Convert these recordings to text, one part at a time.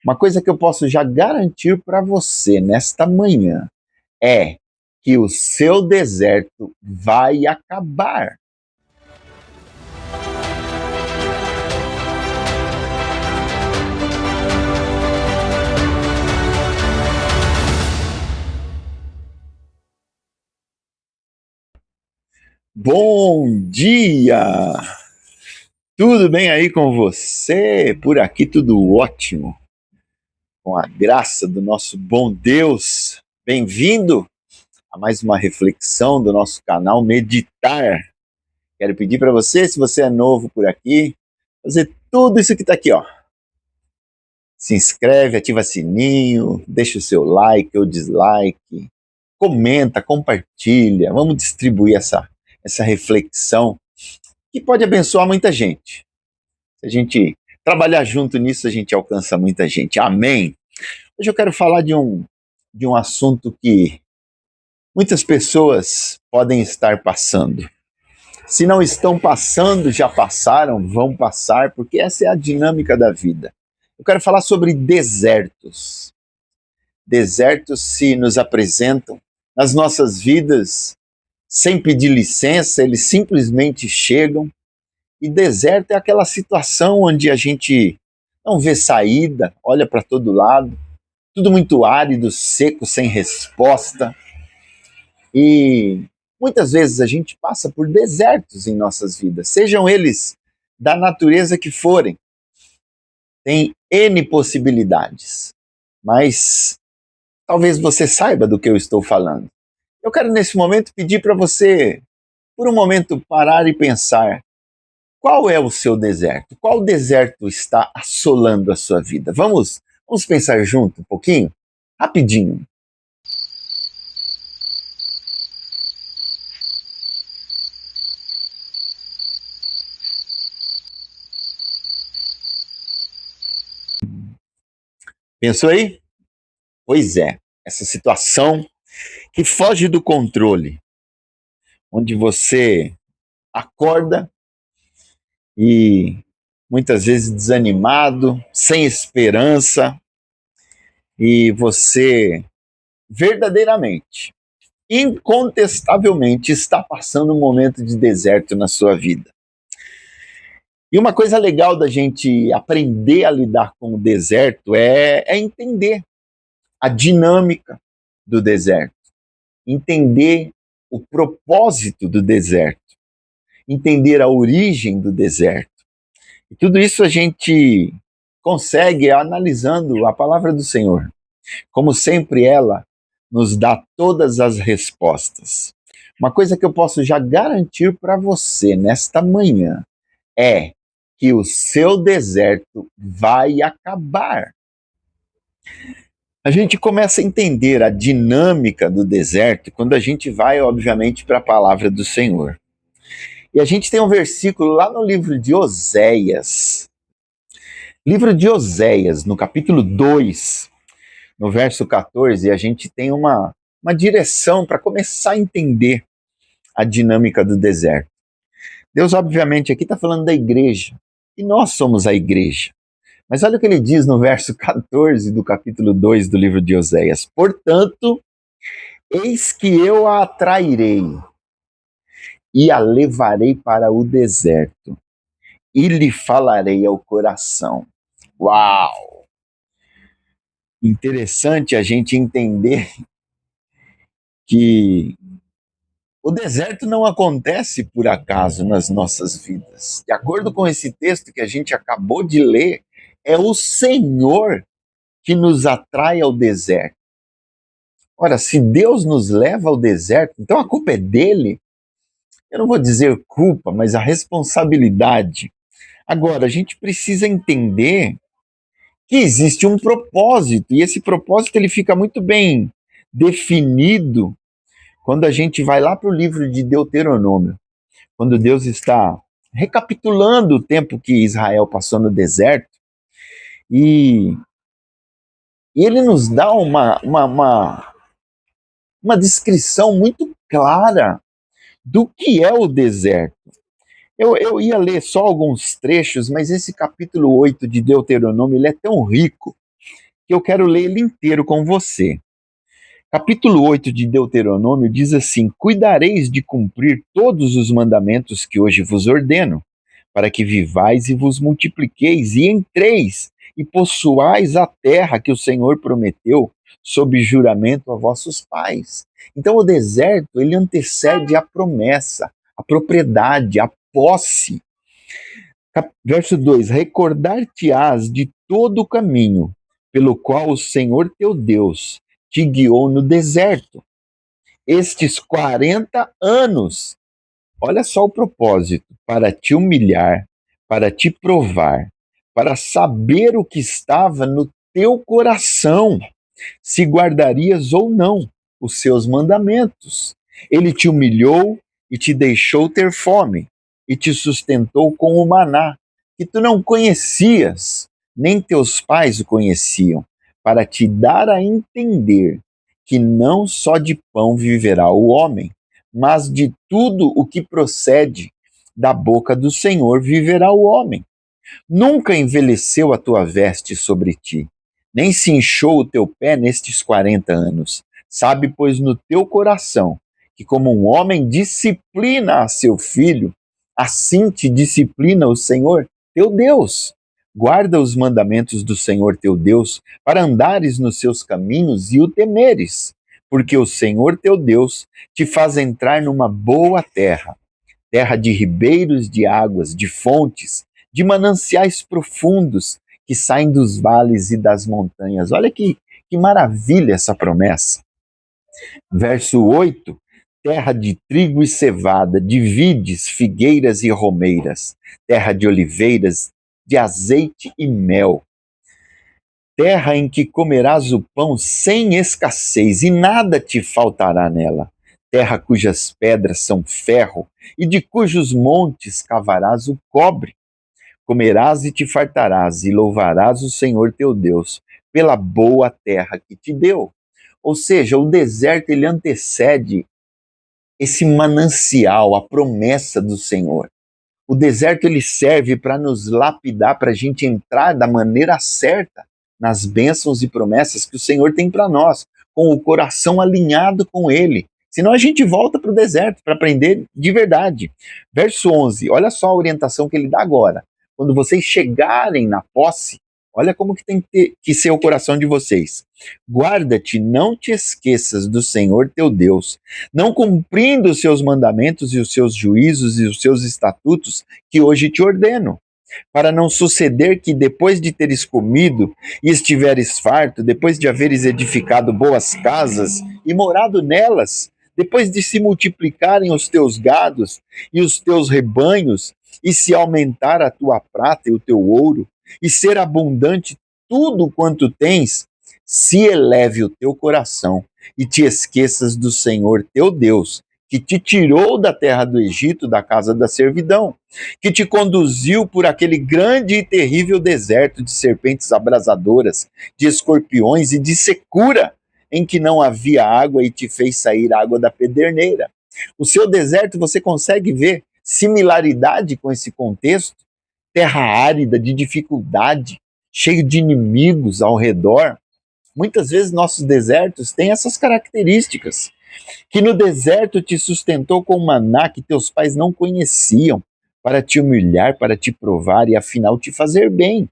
Uma coisa que eu posso já garantir para você nesta manhã é que o seu deserto vai acabar. Bom dia! Tudo bem aí com você? Por aqui tudo ótimo. Com a graça do nosso bom Deus. Bem-vindo a mais uma reflexão do nosso canal Meditar. Quero pedir para você, se você é novo por aqui, fazer tudo isso que está aqui, ó. Se inscreve, ativa sininho, deixa o seu like ou dislike, comenta, compartilha. Vamos distribuir essa reflexão que pode abençoar muita gente. Se a gente trabalhar junto nisso, a gente alcança muita gente. Amém? Hoje eu quero falar de um assunto que muitas pessoas podem estar passando. Se não estão passando, já passaram, vão passar, porque essa é a dinâmica da vida. Eu quero falar sobre desertos. Desertos se nos apresentam nas nossas vidas sem pedir licença, eles simplesmente chegam. E deserto é aquela situação onde a gente não vê saída, olha para todo lado, tudo muito árido, seco, sem resposta. E muitas vezes a gente passa por desertos em nossas vidas, sejam eles da natureza que forem. Tem N possibilidades, mas talvez você saiba do que eu estou falando. Eu quero nesse momento pedir para você, por um momento, parar e pensar: qual é o seu deserto? Qual deserto está assolando a sua vida? Vamos pensar junto um pouquinho? Rapidinho. Pensou aí? Pois é, essa situação que foge do controle, onde você acorda e muitas vezes desanimado, sem esperança, e você verdadeiramente, incontestavelmente está passando um momento de deserto na sua vida. E uma coisa legal da gente aprender a lidar com o deserto é entender a dinâmica do deserto, entender o propósito do deserto, entender a origem do deserto. E tudo isso a gente consegue analisando a palavra do Senhor. Como sempre, ela nos dá todas as respostas. Uma coisa que eu posso já garantir para você nesta manhã é que o seu deserto vai acabar. A gente começa a entender a dinâmica do deserto quando a gente vai, obviamente, para a palavra do Senhor. E a gente tem um versículo lá no livro de Oséias. Livro de Oséias, no capítulo 2, no verso 14, a gente tem uma direção para começar a entender a dinâmica do deserto. Deus, obviamente, aqui está falando da igreja, e nós somos a igreja. Mas olha o que ele diz no verso 14 do capítulo 2 do livro de Oséias. Portanto, eis que eu a atrairei e a levarei para o deserto e lhe falarei ao coração. Uau! Interessante a gente entender que o deserto não acontece por acaso nas nossas vidas. De acordo com esse texto que a gente acabou de ler, é o Senhor que nos atrai ao deserto. Ora, se Deus nos leva ao deserto, então a culpa é dele? Eu não vou dizer culpa, mas a responsabilidade. Agora, a gente precisa entender que existe um propósito, e esse propósito ele fica muito bem definido quando a gente vai lá para o livro de Deuteronômio, quando Deus está recapitulando o tempo que Israel passou no deserto, e ele nos dá uma descrição muito clara do que é o deserto. Eu ia ler só alguns trechos, mas esse capítulo 8 de Deuteronômio ele é tão rico que eu quero ler ele inteiro com você. Capítulo 8 de Deuteronômio diz assim: Cuidareis de cumprir todos os mandamentos que hoje vos ordeno, para que vivais e vos multipliqueis, e entreis e possuais a terra que o Senhor prometeu sob juramento a vossos pais. Então o deserto, ele antecede a promessa, a propriedade, a posse. Verso 2: Recordar-te-ás de todo o caminho pelo qual o Senhor teu Deus te guiou no deserto, estes 40 anos. Olha só o propósito: para te humilhar, para te provar, para saber o que estava no teu coração, se guardarias ou não os seus mandamentos. Ele te humilhou e te deixou ter fome, e te sustentou com o maná, que tu não conhecias, nem teus pais o conheciam, para te dar a entender que não só de pão viverá o homem, mas de tudo o que procede da boca do Senhor viverá o homem. Nunca envelheceu a tua veste sobre ti, nem se inchou o teu pé nestes 40 anos. Sabe, pois, no teu coração, que como um homem disciplina a seu filho, assim te disciplina o Senhor, teu Deus. Guarda os mandamentos do Senhor teu Deus, para andares nos seus caminhos e o temeres, porque o Senhor teu Deus te faz entrar numa boa terra, terra de ribeiros de águas, de fontes, de mananciais profundos que saem dos vales e das montanhas. Olha que maravilha essa promessa. Verso 8: terra de trigo e cevada, de vides, figueiras e romeiras, terra de oliveiras, de azeite e mel. Terra em que comerás o pão sem escassez e nada te faltará nela. Terra cujas pedras são ferro e de cujos montes cavarás o cobre. Comerás e te fartarás e louvarás o Senhor teu Deus pela boa terra que te deu. Ou seja, o deserto, ele antecede esse manancial, a promessa do Senhor. O deserto, ele serve para nos lapidar, para a gente entrar da maneira certa nas bênçãos e promessas que o Senhor tem para nós, com o coração alinhado com Ele. Senão a gente volta para o deserto para aprender de verdade. Verso 11, olha só a orientação que ele dá agora. Quando vocês chegarem na posse, olha como que tem que ser o coração de vocês. Guarda-te, não te esqueças do Senhor teu Deus, não cumprindo os seus mandamentos e os seus juízos e os seus estatutos que hoje te ordeno, para não suceder que depois de teres comido e estiveres farto, depois de haveres edificado boas casas e morado nelas, depois de se multiplicarem os teus gados e os teus rebanhos, e se aumentar a tua prata e o teu ouro, e ser abundante tudo quanto tens, se eleve o teu coração e te esqueças do Senhor teu Deus, que te tirou da terra do Egito, da casa da servidão, que te conduziu por aquele grande e terrível deserto de serpentes abrasadoras, de escorpiões e de secura, em que não havia água e te fez sair água da pederneira. O seu deserto, você consegue ver similaridade com esse contexto? Terra árida, de dificuldade, cheio de inimigos ao redor. Muitas vezes nossos desertos têm essas características. Que no deserto te sustentou com maná que teus pais não conheciam, para te humilhar, para te provar e afinal te fazer bem.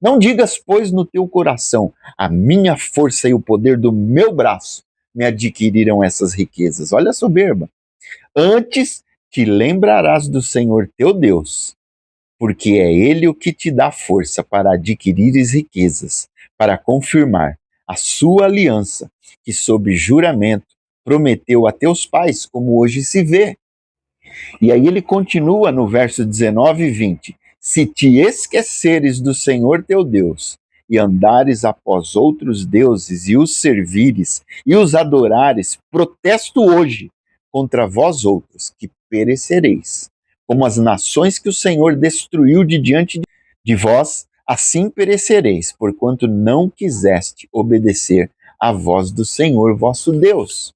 Não digas, pois, no teu coração: a minha força e o poder do meu braço me adquiriram essas riquezas. Olha a soberba. Antes te lembrarás do Senhor teu Deus, porque é Ele o que te dá força para adquirires riquezas, para confirmar a sua aliança, que sob juramento prometeu a teus pais, como hoje se vê. E aí ele continua no verso 19 e 20: se te esqueceres do Senhor teu Deus, e andares após outros deuses, e os servires, e os adorares, protesto hoje contra vós outros, que perecereis. Como as nações que o Senhor destruiu de diante de vós, assim perecereis, porquanto não quiseste obedecer à voz do Senhor vosso Deus.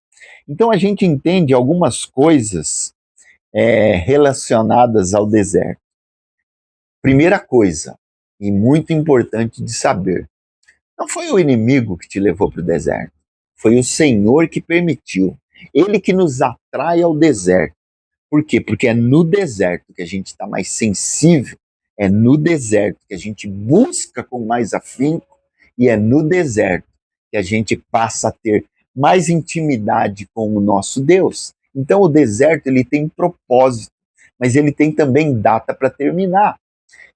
Então a gente entende algumas coisas relacionadas ao deserto. Primeira coisa, e muito importante de saber: Não foi o inimigo que te levou para o deserto. Foi o Senhor que permitiu. Ele que nos atrai ao deserto. Por quê? Porque é no deserto que a gente está mais sensível, é no deserto que a gente busca com mais afinco, e é no deserto que a gente passa a ter mais intimidade com o nosso Deus. Então o deserto ele tem propósito, mas ele tem também data para terminar.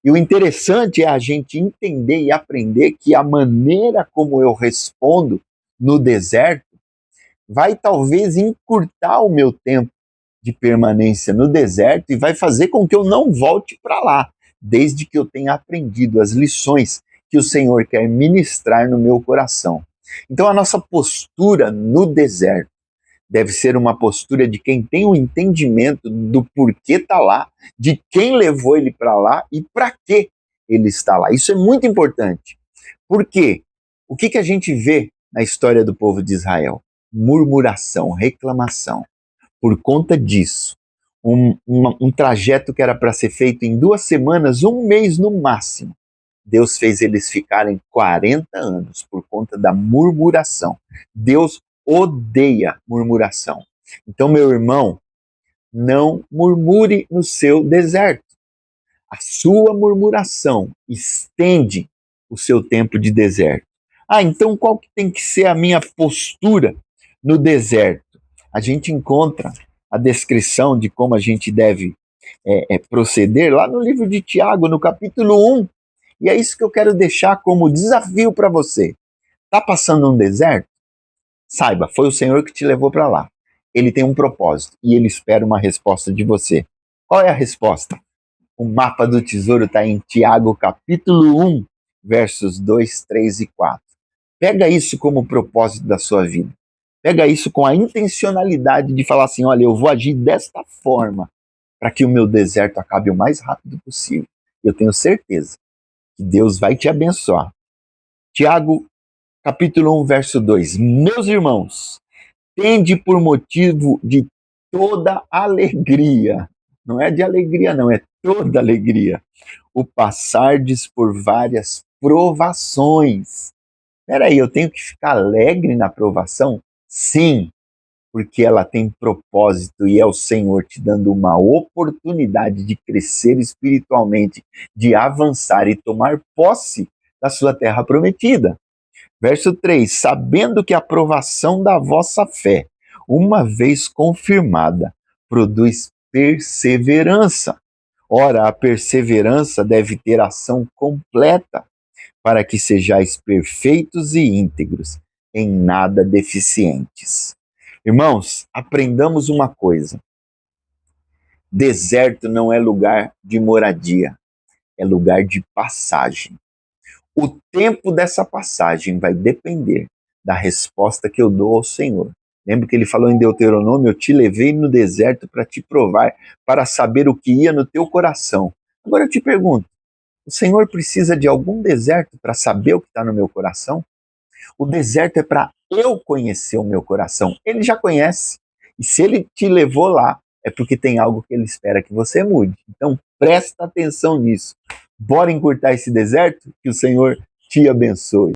E o interessante é a gente entender e aprender que a maneira como eu respondo no deserto vai talvez encurtar o meu tempo de permanência no deserto e vai fazer com que eu não volte para lá, desde que eu tenha aprendido as lições que o Senhor quer ministrar no meu coração. Então a nossa postura no deserto deve ser uma postura de quem tem o entendimento do porquê está lá, de quem levou ele para lá e para que ele está lá. Isso é muito importante. Por quê? O que a gente vê na história do povo de Israel? Murmuração, reclamação. Por conta disso, um trajeto que era para ser feito em 2 semanas, 1 mês no máximo, Deus fez eles ficarem 40 anos por conta da murmuração. Deus odeia murmuração. Então, meu irmão, não murmure no seu deserto. A sua murmuração estende o seu tempo de deserto. Então qual que tem que ser a minha postura no deserto? A gente encontra a descrição de como a gente deve proceder lá no livro de Tiago, no capítulo 1. E é isso que eu quero deixar como desafio para você. Está passando um deserto? Saiba, foi o Senhor que te levou para lá. Ele tem um propósito e ele espera uma resposta de você. Qual é a resposta? O mapa do tesouro está em Tiago, capítulo 1, versos 2, 3 e 4. Pega isso como propósito da sua vida. Pega isso com a intencionalidade de falar assim, olha, eu vou agir desta forma para que o meu deserto acabe o mais rápido possível. Eu tenho certeza que Deus vai te abençoar. Tiago, capítulo 1, verso 2. Meus irmãos, tende por motivo de toda alegria. Não é de alegria, não, é toda alegria. O passardes por várias provações. Peraí, eu tenho que ficar alegre na provação? Sim, porque ela tem propósito e é o Senhor te dando uma oportunidade de crescer espiritualmente, de avançar e tomar posse da sua terra prometida. Verso 3: sabendo que a aprovação da vossa fé, uma vez confirmada, produz perseverança. Ora, a perseverança deve ter ação completa, para que sejais perfeitos e íntegros, em nada deficientes. Irmãos, aprendamos uma coisa: deserto não é lugar de moradia, é lugar de passagem. O tempo dessa passagem vai depender da resposta que eu dou ao Senhor. Lembra que ele falou em Deuteronômio, eu te levei no deserto para te provar, para saber o que ia no teu coração. Agora eu te pergunto, o Senhor precisa de algum deserto para saber o que está no meu coração? O deserto é para eu conhecer o meu coração. Ele já conhece. E se ele te levou lá, é porque tem algo que ele espera que você mude. Então presta atenção nisso. Bora encurtar esse deserto? Que o Senhor te abençoe.